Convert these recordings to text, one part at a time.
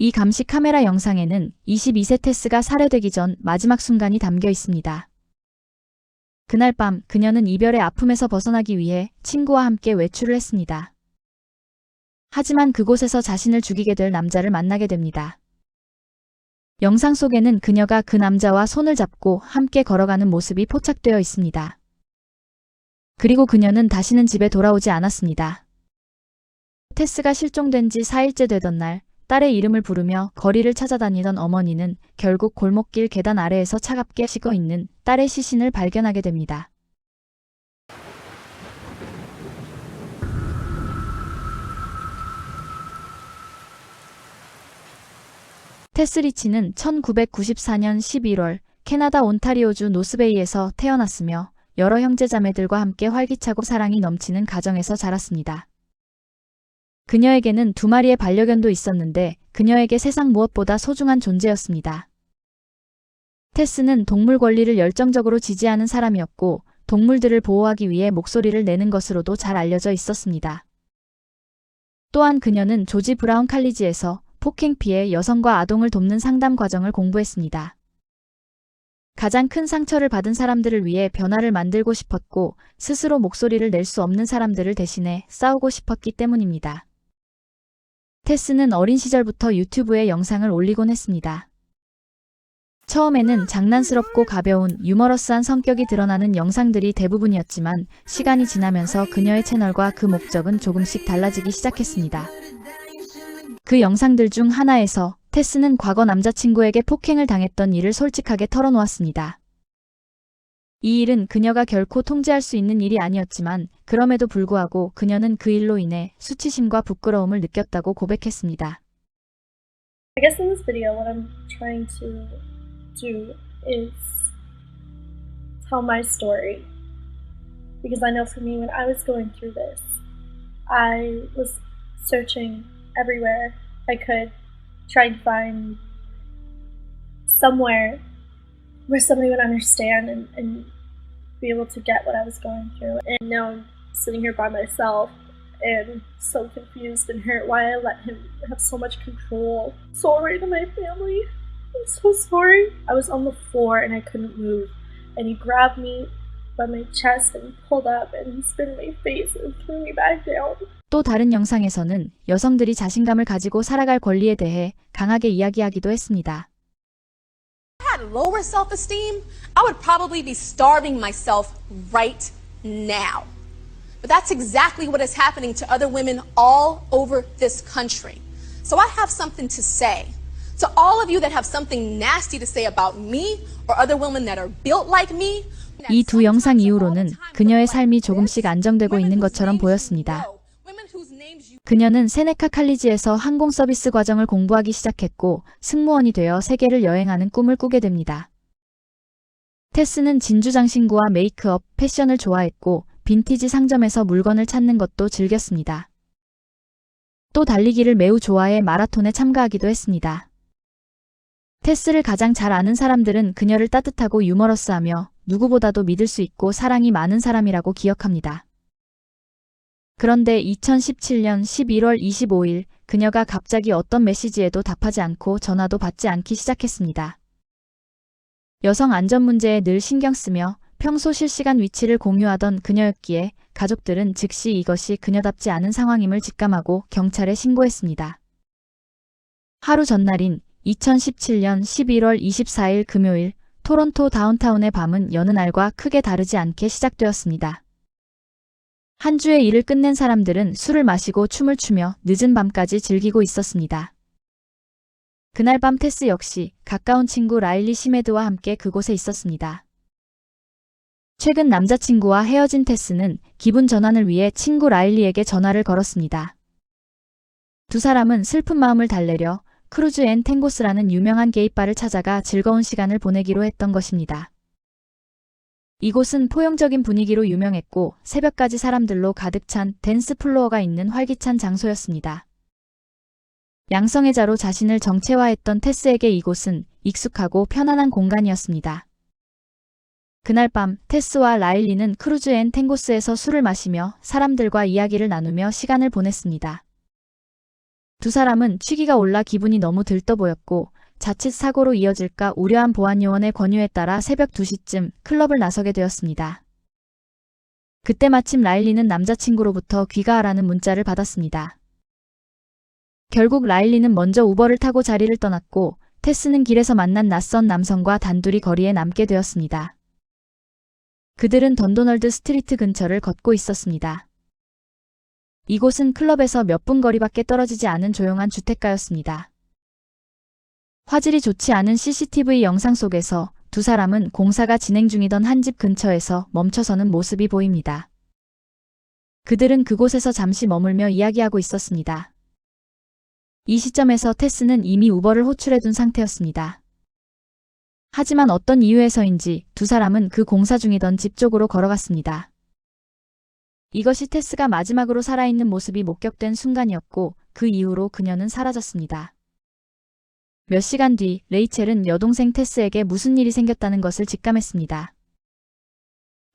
이 감시 카메라 영상에는 22세 테스가 살해되기 전 마지막 순간이 담겨 있습니다. 그날 밤 그녀는 이별의 아픔에서 벗어나기 위해 친구와 함께 외출을 했습니다. 하지만 그곳에서 자신을 죽이게 될 남자를 만나게 됩니다. 영상 속에는 그녀가 그 남자와 손을 잡고 함께 걸어가는 모습이 포착되어 있습니다. 그리고 그녀는 다시는 집에 돌아오지 않았습니다. 테스가 실종된 지 4일째 되던 날, 딸의 이름을 부르며 거리를 찾아다니던 어머니는 결국 골목길 계단 아래에서 차갑게 식어 있는 딸의 시신을 발견하게 됩니다. 테스 리치는 1994년 11월 캐나다 온타리오주 노스베이에서 태어났으며 여러 형제자매들과 함께 활기차고 사랑이 넘치는 가정에서 자랐습니다. 그녀에게는 2마리의 반려견도 있었는데 그녀에게 세상 무엇보다 소중한 존재였습니다. 테스는 동물 권리를 열정적으로 지지하는 사람이었고 동물들을 보호하기 위해 목소리를 내는 것으로도 잘 알려져 있었습니다. 또한 그녀는 조지 브라운 칼리지에서 폭행 피해 여성과 아동을 돕는 상담 과정을 공부했습니다. 가장 큰 상처를 받은 사람들을 위해 변화를 만들고 싶었고 스스로 목소리를 낼 수 없는 사람들을 대신해 싸우고 싶었기 때문입니다. 테스는 어린 시절부터 유튜브에 영상을 올리곤 했습니다. 처음에는 장난스럽고 가벼운 유머러스한 성격이 드러나는 영상들이 대부분이었지만 시간이 지나면서 그녀의 채널과 그 목적은 조금씩 달라지기 시작했습니다. 그 영상들 중 하나에서 테스는 과거 남자친구에게 폭행을 당했던 일을 솔직하게 털어놓았습니다. 이 일은 그녀가 결코 통제할 수 있는 일이 아니었지만 그럼에도 불구하고 그녀는 그 일로 인해 수치심과 부끄러움을 느꼈다고 고백했습니다. I guess in this video what I'm trying to do is tell my story. Because I know for me when I was going through this, I was searching everywhere I could, trying to find somewhere where somebody would understand and be able to get what I was going through. And now I'm sitting here by myself and so confused and hurt why I let him have so much control. Sorry to my family. I'm so sorry. I was on the floor and I couldn't move. And he grabbed me by my chest and pulled up and he spit in my face and threw me back down. 또 다른 영상에서는 여성들이 자신감을 가지고 살아갈 권리에 대해 강하게 이야기하기도 했습니다. If I had lower self-esteem, I would probably be starving myself right now. But that's exactly what is happening to other women all over this country. So I have something to say. To all of you that have something nasty to say about me or other women that are built like me. 이 두 영상 이후로는 그녀의 삶이 조금씩 안정되고 있는 것처럼 보였습니다. 그녀는 세네카 칼리지에서 항공 서비스 과정을 공부하기 시작했고 승무원이 되어 세계를 여행하는 꿈을 꾸게 됩니다. 테스는 진주 장신구와 메이크업, 패션을 좋아했고 빈티지 상점에서 물건을 찾는 것도 즐겼습니다. 또 달리기를 매우 좋아해 마라톤에 참가하기도 했습니다. 테스를 가장 잘 아는 사람들은 그녀를 따뜻하고 유머러스하며 누구보다도 믿을 수 있고 사랑이 많은 사람이라고 기억합니다. 그런데 2017년 11월 25일 그녀가 갑자기 어떤 메시지에도 답하지 않고 전화도 받지 않기 시작했습니다. 여성 안전 문제에 늘 신경 쓰며 평소 실시간 위치를 공유하던 그녀였기에 가족들은 즉시 이것이 그녀답지 않은 상황임을 직감하고 경찰에 신고했습니다. 하루 전날인 2017년 11월 24일 금요일 토론토 다운타운의 밤은 여느 날과 크게 다르지 않게 시작되었습니다. 한 주의 일을 끝낸 사람들은 술을 마시고 춤을 추며 늦은 밤까지 즐기고 있었습니다. 그날 밤 테스 역시 가까운 친구 라일리 시메드와 함께 그곳에 있었습니다. 최근 남자친구와 헤어진 테스는 기분 전환을 위해 친구 라일리에게 전화를 걸었습니다. 두 사람은 슬픈 마음을 달래려 크루즈 앤 탱고스라는 유명한 게이바를 찾아가 즐거운 시간을 보내기로 했던 것입니다. 이곳은 포용적인 분위기로 유명했고 새벽까지 사람들로 가득 찬 댄스 플로어가 있는 활기찬 장소였습니다. 양성애자로 자신을 정체화했던 테스에게 이곳은 익숙하고 편안한 공간이었습니다. 그날 밤 테스와 라일리는 크루즈 앤 탱고스에서 술을 마시며 사람들과 이야기를 나누며 시간을 보냈습니다. 두 사람은 취기가 올라 기분이 너무 들떠 보였고 자칫 사고로 이어질까 우려한 보안요원의 권유에 따라 새벽 2시쯤 클럽을 나서게 되었습니다. 그때 마침 라일리는 남자친구로부터 귀가하라는 문자를 받았습니다. 결국 라일리는 먼저 우버를 타고 자리를 떠났고 테스는 길에서 만난 낯선 남성과 단둘이 거리에 남게 되었습니다. 그들은 던도널드 스트리트 근처를 걷고 있었습니다. 이곳은 클럽에서 몇 분 거리밖에 떨어지지 않은 조용한 주택가였습니다. 화질이 좋지 않은 CCTV 영상 속에서 두 사람은 공사가 진행 중이던 한 집 근처에서 멈춰서는 모습이 보입니다. 그들은 그곳에서 잠시 머물며 이야기하고 있었습니다. 이 시점에서 테스는 이미 우버를 호출해둔 상태였습니다. 하지만 어떤 이유에서인지 두 사람은 그 공사 중이던 집 쪽으로 걸어갔습니다. 이것이 테스가 마지막으로 살아있는 모습이 목격된 순간이었고 그 이후로 그녀는 사라졌습니다. 몇 시간 뒤 레이첼은 여동생 테스에게 무슨 일이 생겼다는 것을 직감했습니다.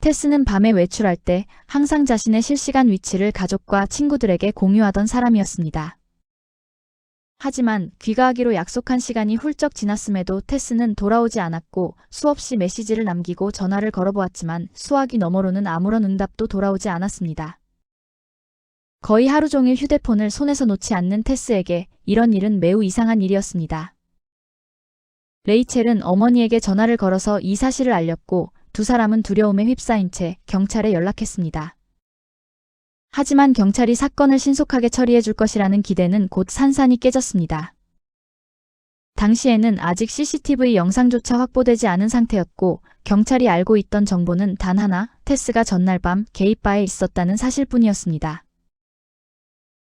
테스는 밤에 외출할 때 항상 자신의 실시간 위치를 가족과 친구들에게 공유하던 사람이었습니다. 하지만 귀가하기로 약속한 시간이 훌쩍 지났음에도 테스는 돌아오지 않았고 수없이 메시지를 남기고 전화를 걸어보았지만 수화기 너머로는 아무런 응답도 돌아오지 않았습니다. 거의 하루 종일 휴대폰을 손에서 놓지 않는 테스에게 이런 일은 매우 이상한 일이었습니다. 레이첼은 어머니에게 전화를 걸어서 이 사실을 알렸고 두 사람은 두려움에 휩싸인 채 경찰에 연락했습니다. 하지만 경찰이 사건을 신속하게 처리해 줄 것이라는 기대는 곧 산산이 깨졌습니다. 당시에는 아직 CCTV 영상조차 확보되지 않은 상태였고 경찰이 알고 있던 정보는 단 하나, 테스가 전날 밤 게이바에 있었다는 사실뿐이었습니다.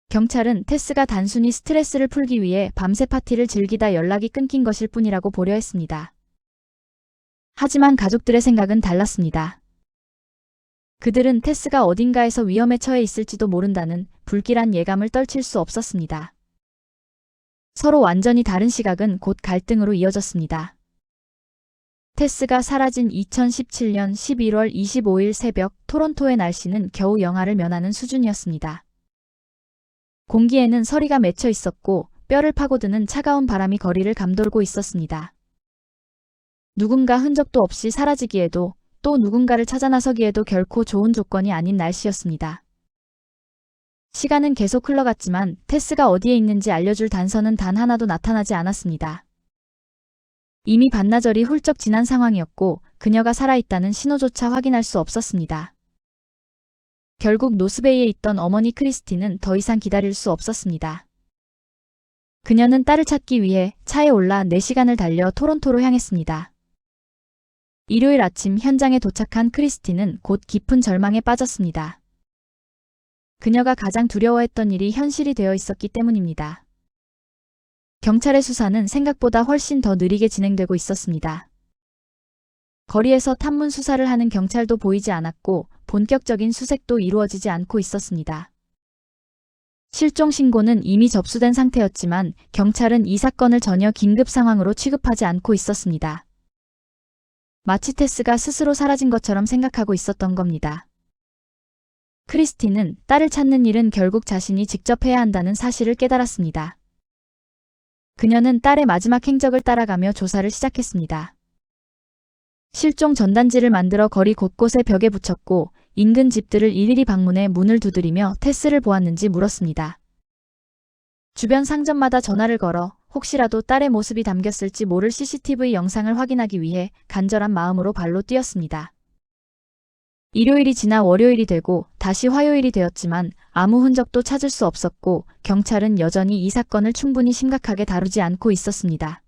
경찰은 테스가 단순히 스트레스를 풀기 위해 밤새 파티를 즐기다 연락이 끊긴 것일 뿐이라고 보려 했습니다. 하지만 가족들의 생각은 달랐습니다. 그들은 테스가 어딘가에서 위험에 처해 있을지도 모른다는 불길한 예감을 떨칠 수 없었습니다. 서로 완전히 다른 시각은 곧 갈등으로 이어졌습니다. 테스가 사라진 2017년 11월 25일 새벽 토론토의 날씨는 겨우 영하를 면하는 수준이었습니다. 공기에는 서리가 맺혀 있었고 뼈를 파고드는 차가운 바람이 거리를 감돌고 있었습니다. 누군가 흔적도 없이 사라지기에도 또 누군가를 찾아 나서기에도 결코 좋은 조건이 아닌 날씨였습니다. 시간은 계속 흘러갔지만 테스가 어디에 있는지 알려줄 단서는 단 하나도 나타나지 않았습니다. 이미 반나절이 훌쩍 지난 상황이었고 그녀가 살아있다는 신호조차 확인할 수 없었습니다. 결국 노스베이에 있던 어머니 크리스티는 더 이상 기다릴 수 없었습니다. 그녀는 딸을 찾기 위해 차에 올라 4시간을 달려 토론토로 향했습니다. 일요일 아침 현장에 도착한 크리스티는 곧 깊은 절망에 빠졌습니다. 그녀가 가장 두려워했던 일이 현실이 되어 있었기 때문입니다. 경찰의 수사는 생각보다 훨씬 더 느리게 진행되고 있었습니다. 거리에서 탐문 수사를 하는 경찰도 보이지 않았고 본격적인 수색도 이루어지지 않고 있었습니다. 실종 신고는 이미 접수된 상태였지만 경찰은 이 사건을 전혀 긴급 상황으로 취급하지 않고 있었습니다. 마치 테스가 스스로 사라진 것처럼 생각하고 있었던 겁니다. 크리스티는 딸을 찾는 일은 결국 자신이 직접 해야 한다는 사실을 깨달았습니다. 그녀는 딸의 마지막 행적을 따라가며 조사를 시작했습니다. 실종 전단지를 만들어 거리 곳곳에 벽에 붙였고 인근 집들을 일일이 방문해 문을 두드리며 테스를 보았는지 물었습니다. 주변 상점마다 전화를 걸어 혹시라도 딸의 모습이 담겼을지 모를 CCTV 영상을 확인하기 위해 간절한 마음으로 발로 뛰었습니다. 일요일이 지나 월요일이 되고 다시 화요일이 되었지만 아무 흔적도 찾을 수 없었고 경찰은 여전히 이 사건을 충분히 심각하게 다루지 않고 있었습니다.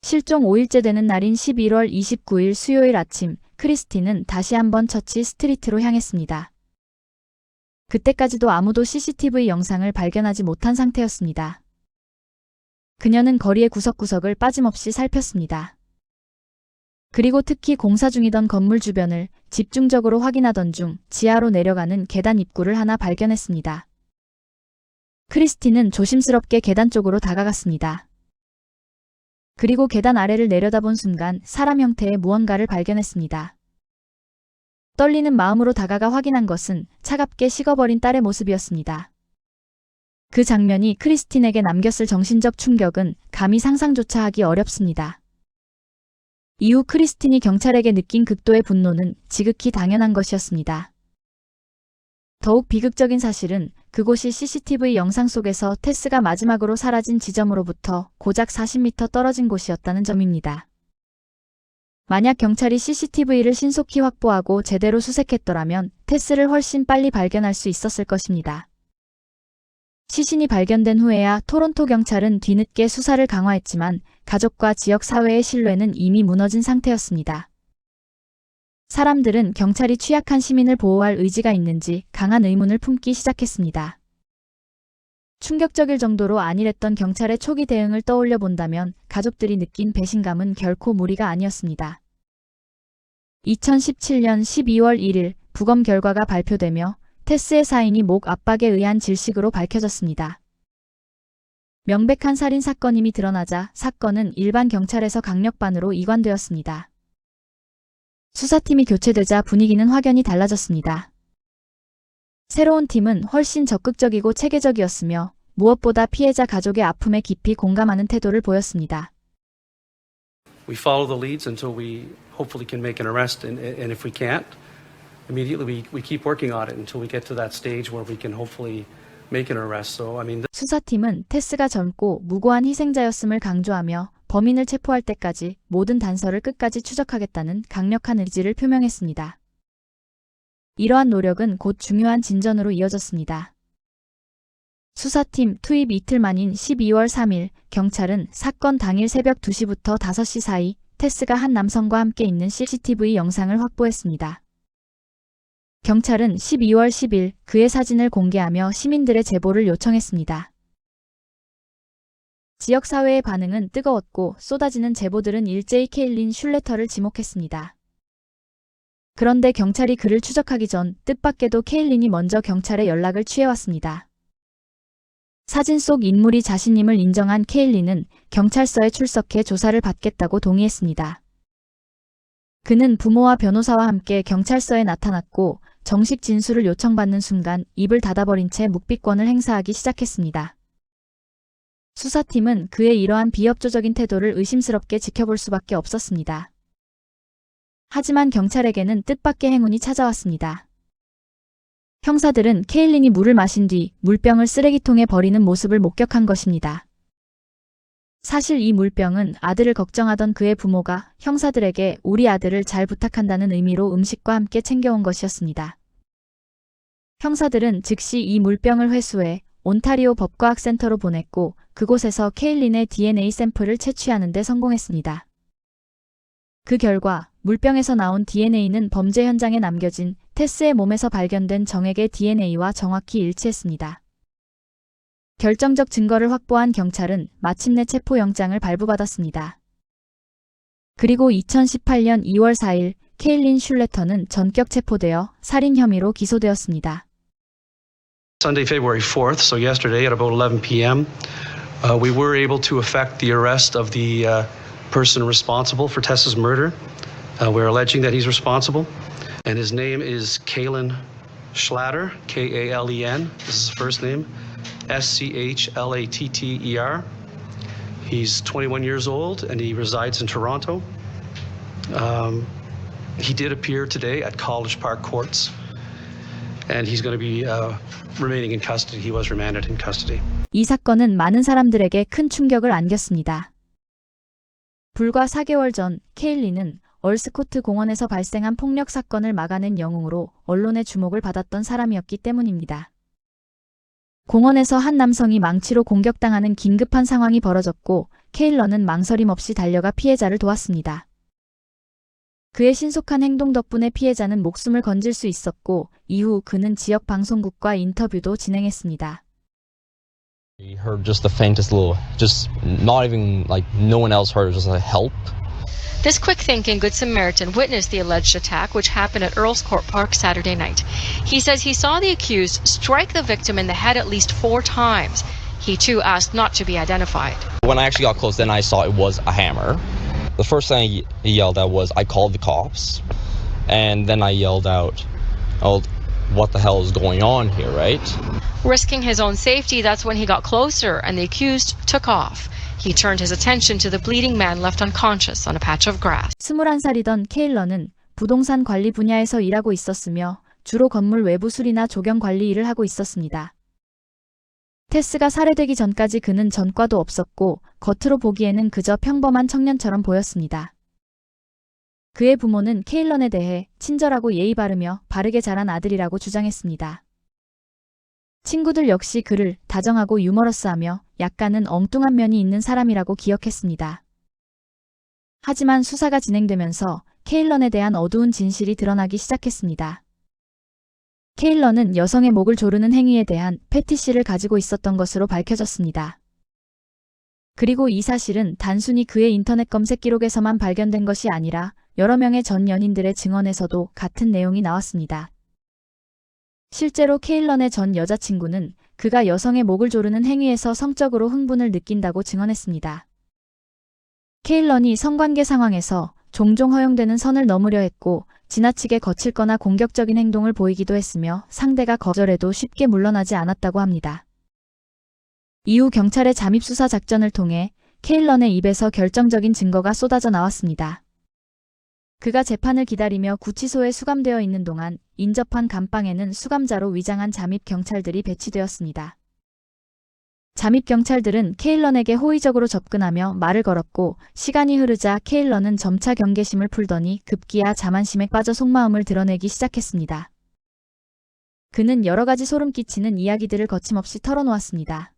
실종 5일째 되는 날인 11월 29일 수요일 아침 크리스티는 다시 한번 처치 스트리트로 향했습니다. 그때까지도 아무도 CCTV 영상을 발견하지 못한 상태였습니다. 그녀는 거리의 구석구석을 빠짐없이 살폈습니다. 그리고 특히 공사 중이던 건물 주변을 집중적으로 확인하던 중 지하로 내려가는 계단 입구를 하나 발견했습니다. 크리스티는 조심스럽게 계단 쪽으로 다가갔습니다. 그리고 계단 아래를 내려다본 순간 사람 형태의 무언가를 발견했습니다. 떨리는 마음으로 다가가 확인한 것은 차갑게 식어버린 딸의 모습이었습니다. 그 장면이 크리스틴에게 남겼을 정신적 충격은 감히 상상조차 하기 어렵습니다. 이후 크리스틴이 경찰에게 느낀 극도의 분노는 지극히 당연한 것이었습니다. 더욱 비극적인 사실은 그곳이 CCTV 영상 속에서 테스가 마지막으로 사라진 지점으로부터 고작 40m 떨어진 곳이었다는 점입니다. 만약 경찰이 CCTV를 신속히 확보하고 제대로 수색했더라면 테스를 훨씬 빨리 발견할 수 있었을 것입니다. 시신이 발견된 후에야 토론토 경찰은 뒤늦게 수사를 강화했지만 가족과 지역 사회의 신뢰는 이미 무너진 상태였습니다. 사람들은 경찰이 취약한 시민을 보호할 의지가 있는지 강한 의문을 품기 시작했습니다. 충격적일 정도로 안일했던 경찰의 초기 대응을 떠올려 본다면 가족들이 느낀 배신감은 결코 무리가 아니었습니다. 2017년 12월 1일 부검 결과가 발표되며 테스의 사인이 목 압박에 의한 질식으로 밝혀졌습니다. 명백한 살인 사건임이 드러나자 사건은 일반 경찰에서 강력반으로 이관되었습니다. 수사팀이 교체되자 분위기는 확연히 달라졌습니다. 새로운 팀은 훨씬 적극적이고 체계적이었으며 무엇보다 피해자 가족의 아픔에 깊이 공감하는 태도를 보였습니다. We follow the leads until we hopefully can make an arrest, and if we can't, immediately we keep working on it until we get to that stage where we can hopefully make an arrest. So, I mean, 수사팀은 테스가 젊고 무고한 희생자였음을 강조하며 범인을 체포할 때까지 모든 단서를 끝까지 추적하겠다는 강력한 의지를 표명했습니다. 이러한 노력은 곧 중요한 진전으로 이어졌습니다. 수사팀 투입 이틀 만인 12월 3일 경찰은 사건 당일 새벽 2시부터 5시 사이 테스가 한 남성과 함께 있는 CCTV 영상을 확보했습니다. 경찰은 12월 10일 그의 사진을 공개하며 시민들의 제보를 요청했습니다. 지역사회의 반응은 뜨거웠고 쏟아지는 제보들은 일제히 케일린 슐레터를 지목했습니다. 그런데 경찰이 그를 추적하기 전 뜻밖에도 케일린이 먼저 경찰에 연락을 취해왔습니다. 사진 속 인물이 자신임을 인정한 케일린은 경찰서에 출석해 조사를 받겠다고 동의했습니다. 그는 부모와 변호사와 함께 경찰서에 나타났고 정식 진술을 요청받는 순간 입을 닫아버린 채 묵비권을 행사하기 시작했습니다. 수사팀은 그의 이러한 비협조적인 태도를 의심스럽게 지켜볼 수밖에 없었습니다. 하지만 경찰에게는 뜻밖의 행운이 찾아왔습니다. 형사들은 케일린이 물을 마신 뒤 물병을 쓰레기통에 버리는 모습을 목격한 것입니다. 사실 이 물병은 아들을 걱정하던 그의 부모가 형사들에게 우리 아들을 잘 부탁한다는 의미로 음식과 함께 챙겨온 것이었습니다. 형사들은 즉시 이 물병을 회수해 온타리오 법과학센터로 보냈고 그곳에서 케일린의 DNA 샘플을 채취하는 데 성공했습니다. 그 결과 물병에서 나온 DNA는 범죄 현장에 남겨진 테스의 몸에서 발견된 정액의 DNA와 정확히 일치했습니다. 결정적 증거를 확보한 경찰은 마침내 체포영장을 발부받았습니다. 그리고 2018년 2월 4일 케일린 슐레터는 전격 체포되어 살인 혐의로 기소되었습니다. Sunday, February 4th, so yesterday at about 11 p.m., we were able to effect the arrest of the person responsible for Tessa's murder. We're alleging that he's responsible, and his name is Kalen Schlatter, K-A-L-E-N. This is his first name, S-C-H-L-A-T-T-E-R. He's 21 years old, and he resides in Toronto. He did appear today at College Park Courts, and he's going to be remaining in custody. He was remanded in custody. 이 사건은 많은 사람들에게 큰 충격을 안겼습니다. 불과 4개월 전 케일린은 얼스코트 공원에서 발생한 폭력 사건을 막아낸 영웅으로 언론의 주목을 받았던 사람이었기 때문입니다. 공원에서 한 남성이 망치로 공격당하는 긴급한 상황이 벌어졌고 케일러는 망설임 없이 달려가 피해자를 도왔습니다. 그의 신속한 행동 덕분에 피해자는 목숨을 건질 수 있었고 이후 그는 지역 방송국과 인터뷰도 진행했습니다. He heard just the faintest little, just not even like no one else heard, just a help. This quick-thinking Good Samaritan witnessed the alleged attack, which happened at Earls Court Park Saturday night. He says he saw the accused strike the victim in the head at least 4 times. He too asked not to be identified. When I actually got close, then I saw it was a hammer. The first thing he yelled out was, "I called the cops," and then I yelled out, "Oh, what the hell is going on here, right? Risking his own safety, that's when he got closer and the accused took off. He turned his attention to the bleeding man left unconscious on a patch of grass. 21살이던 케일러는 부동산 관리 분야에서 일하고 있었으며 주로 건물 외부 수리나 조경 관리 일을 하고 있었습니다. 테스가 살해되기 전까지 그는 전과도 없었고 겉으로 보기에는 그저 평범한 청년처럼 보였습니다. 그의 부모는 케일런에 대해 친절하고 예의 바르며 바르게 자란 아들이라고 주장했습니다. 친구들 역시 그를 다정하고 유머러스하며 약간은 엉뚱한 면이 있는 사람이라고 기억했습니다. 하지만 수사가 진행되면서 케일런에 대한 어두운 진실이 드러나기 시작했습니다. 케일런은 여성의 목을 조르는 행위에 대한 패티시를 가지고 있었던 것으로 밝혀졌습니다. 그리고 이 사실은 단순히 그의 인터넷 검색 기록에서만 발견된 것이 아니라 여러 명의 전 연인들의 증언에서도 같은 내용이 나왔습니다. 실제로 케일런의 전 여자친구는 그가 여성의 목을 조르는 행위에서 성적으로 흥분을 느낀다고 증언했습니다. 케일런이 성관계 상황에서 종종 허용되는 선을 넘으려 했고 지나치게 거칠거나 공격적인 행동을 보이기도 했으며 상대가 거절해도 쉽게 물러나지 않았다고 합니다. 이후 경찰의 잠입수사 작전을 통해 케일런의 입에서 결정적인 증거가 쏟아져 나왔습니다. 그가 재판을 기다리며 구치소에 수감되어 있는 동안 인접한 감방에는 수감자로 위장한 잠입 경찰들이 배치되었습니다. 잠입 경찰들은 케일런에게 호의적으로 접근하며 말을 걸었고 시간이 흐르자 케일런은 점차 경계심을 풀더니 급기야 자만심에 빠져 속마음을 드러내기 시작했습니다. 그는 여러 가지 소름 끼치는 이야기들을 거침없이 털어놓았습니다.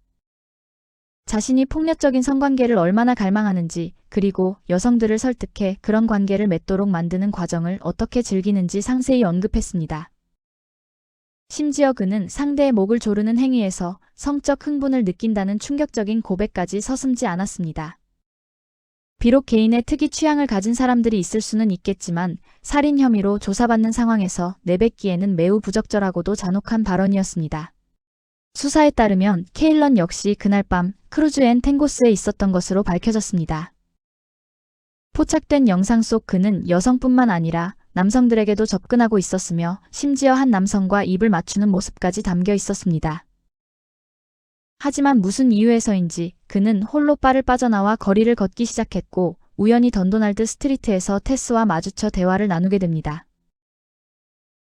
자신이 폭력적인 성관계를 얼마나 갈망하는지 그리고 여성들을 설득해 그런 관계를 맺도록 만드는 과정을 어떻게 즐기는지 상세히 언급했습니다. 심지어 그는 상대의 목을 조르는 행위에서 성적 흥분을 느낀다는 충격적인 고백까지 서슴지 않았습니다. 비록 개인의 특이 취향을 가진 사람들이 있을 수는 있겠지만 살인 혐의로 조사받는 상황에서 내뱉기에는 매우 부적절하고도 잔혹한 발언이었습니다. 수사에 따르면 케일런 역시 그날 밤 크루즈 앤 탱고스에 있었던 것으로 밝혀졌습니다. 포착된 영상 속 그는 여성뿐만 아니라 남성들에게도 접근하고 있었으며 심지어 한 남성과 입을 맞추는 모습까지 담겨 있었습니다. 하지만 무슨 이유에서인지 그는 홀로 바를 빠져나와 거리를 걷기 시작했고 우연히 던도날드 스트리트에서 테스와 마주쳐 대화를 나누게 됩니다.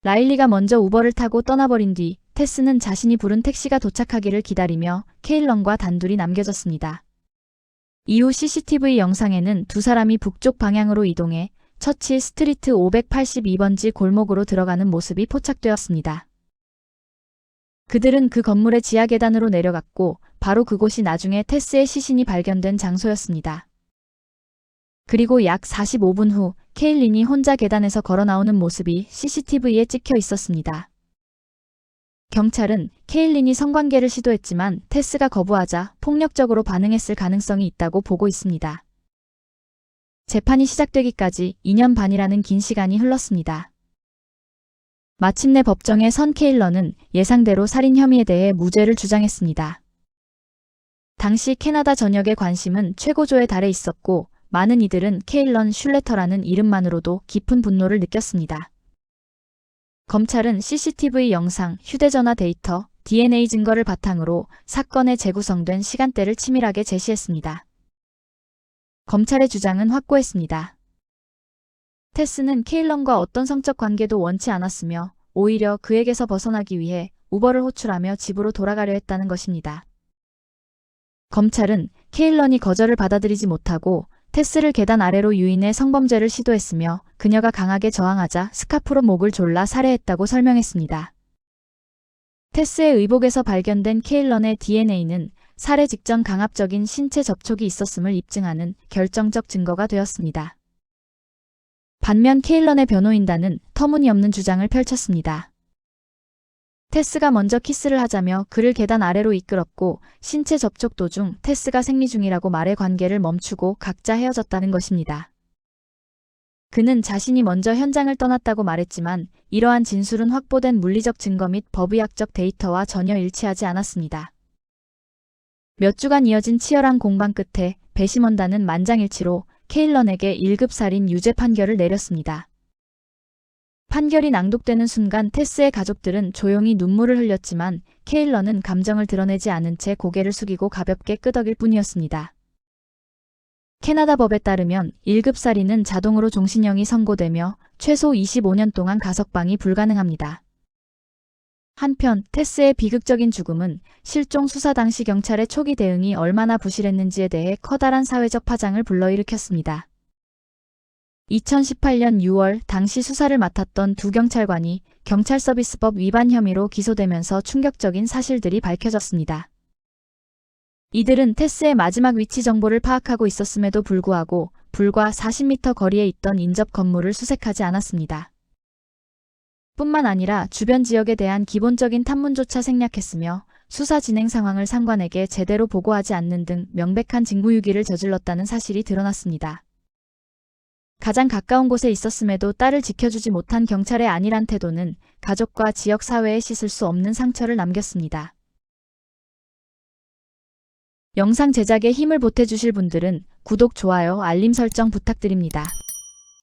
라일리가 먼저 우버를 타고 떠나버린 뒤 테스는 자신이 부른 택시가 도착하기를 기다리며 케일런과 단둘이 남겨졌습니다. 이후 CCTV 영상에는 두 사람이 북쪽 방향으로 이동해 처치 스트리트 582번지 골목으로 들어가는 모습이 포착되었습니다. 그들은 그 건물의 지하 계단으로 내려갔고 바로 그곳이 나중에 테스의 시신이 발견된 장소였습니다. 그리고 약 45분 후 케일린이 혼자 계단에서 걸어 나오는 모습이 CCTV에 찍혀 있었습니다. 경찰은 케일린이 성관계를 시도했지만 테스가 거부하자 폭력적으로 반응했을 가능성이 있다고 보고 있습니다. 재판이 시작되기까지 2년 반이라는 긴 시간이 흘렀습니다. 마침내 법정에 선 케일런은 예상대로 살인 혐의에 대해 무죄를 주장했습니다. 당시 캐나다 전역의 관심은 최고조에 달해 있었고 많은 이들은 케일런 슐레터라는 이름만으로도 깊은 분노를 느꼈습니다. 검찰은 CCTV 영상, 휴대전화 데이터, DNA 증거를 바탕으로 사건의 재구성된 시간대를 치밀하게 제시했습니다. 검찰의 주장은 확고했습니다. 테스는 케일런과 어떤 성적 관계도 원치 않았으며 오히려 그에게서 벗어나기 위해 우버를 호출하며 집으로 돌아가려 했다는 것입니다. 검찰은 케일런이 거절을 받아들이지 못하고 테스를 계단 아래로 유인해 성범죄를 시도했으며 그녀가 강하게 저항하자 스카프로 목을 졸라 살해했다고 설명했습니다. 테스의 의복에서 발견된 케일런의 DNA는 살해 직전 강압적인 신체 접촉이 있었음을 입증하는 결정적 증거가 되었습니다. 반면 케일런의 변호인단은 터무니없는 주장을 펼쳤습니다. 테스가 먼저 키스를 하자며 그를 계단 아래로 이끌었고 신체 접촉 도중 테스가 생리 중이라고 말해 관계를 멈추고 각자 헤어졌다는 것입니다. 그는 자신이 먼저 현장을 떠났다고 말했지만 이러한 진술은 확보된 물리적 증거 및 법의학적 데이터와 전혀 일치하지 않았습니다. 몇 주간 이어진 치열한 공방 끝에 배심원단은 만장일치로 케일런에게 1급 살인 유죄 판결을 내렸습니다. 판결이 낭독되는 순간 테스의 가족들은 조용히 눈물을 흘렸지만 케일러는 감정을 드러내지 않은 채 고개를 숙이고 가볍게 끄덕일 뿐이었습니다. 캐나다 법에 따르면 1급 살인은 자동으로 종신형이 선고되며 최소 25년 동안 가석방이 불가능합니다. 한편 테스의 비극적인 죽음은 실종 수사 당시 경찰의 초기 대응이 얼마나 부실했는지에 대해 커다란 사회적 파장을 불러일으켰습니다. 2018년 6월 당시 수사를 맡았던 두 경찰관이 경찰서비스법 위반 혐의로 기소되면서 충격적인 사실들이 밝혀졌습니다. 이들은 테스의 마지막 위치 정보를 파악하고 있었음에도 불구하고 불과 40m 거리에 있던 인접 건물을 수색하지 않았습니다. 뿐만 아니라 주변 지역에 대한 기본적인 탐문조차 생략했으며 수사 진행 상황을 상관에게 제대로 보고하지 않는 등 명백한 직무유기를 저질렀다는 사실이 드러났습니다. 가장 가까운 곳에 있었음에도 딸을 지켜주지 못한 경찰의 안일한 태도는 가족과 지역 사회에 씻을 수 없는 상처를 남겼습니다. 영상 제작에 힘을 보태주실 분들은 구독, 좋아요, 알림 설정 부탁드립니다.